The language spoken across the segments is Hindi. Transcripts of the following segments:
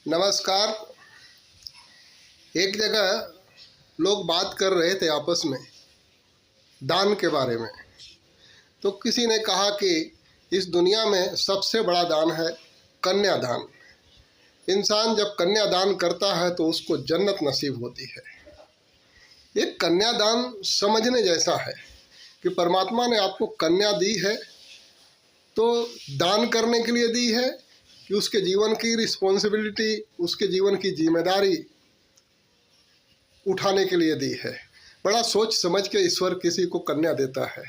नमस्कार। एक जगह लोग बात कर रहे थे आपस में दान के बारे में। तो किसी ने कहा कि इस दुनिया में सबसे बड़ा दान है कन्यादान। इंसान जब कन्यादान करता है तो उसको जन्नत नसीब होती है। ये कन्यादान समझने जैसा है कि परमात्मा ने आपको कन्या दी है तो दान करने के लिए दी है कि उसके जीवन की रिस्पॉन्सिबिलिटी, उसके जीवन की जिम्मेदारी उठाने के लिए दी है। बड़ा सोच समझ के ईश्वर किसी को कन्या देता है।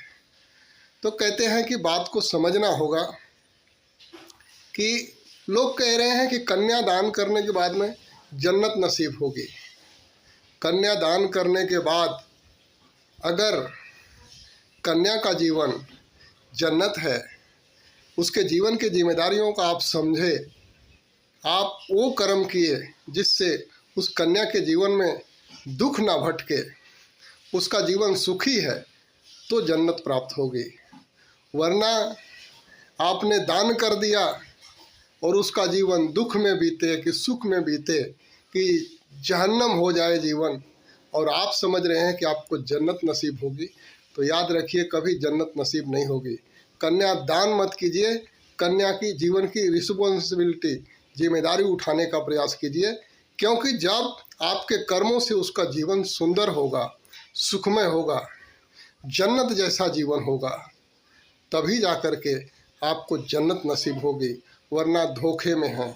तो कहते हैं कि बात को समझना होगा कि लोग कह रहे हैं कि कन्या दान करने के बाद में जन्नत नसीब होगी। कन्या दान करने के बाद अगर कन्या का जीवन जन्नत है, उसके जीवन की जिम्मेदारियों का आप समझे, आप वो कर्म किए जिससे उस कन्या के जीवन में दुख ना भटके, उसका जीवन सुखी है, तो जन्नत प्राप्त होगी। वरना आपने दान कर दिया और उसका जीवन दुख में बीते कि सुख में बीते कि जहन्नम हो जाए जीवन, और आप समझ रहे हैं कि आपको जन्नत नसीब होगी, तो याद रखिए कभी जन्नत नसीब नहीं होगी। कन्या दान मत कीजिए। कन्या की जीवन की रिस्पॉन्सिबिलिटी, जिम्मेदारी उठाने का प्रयास कीजिए, क्योंकि जब आपके कर्मों से उसका जीवन सुंदर होगा, सुखमय होगा, जन्नत जैसा जीवन होगा, तभी जा कर के आपको जन्नत नसीब होगी। वरना धोखे में हैं।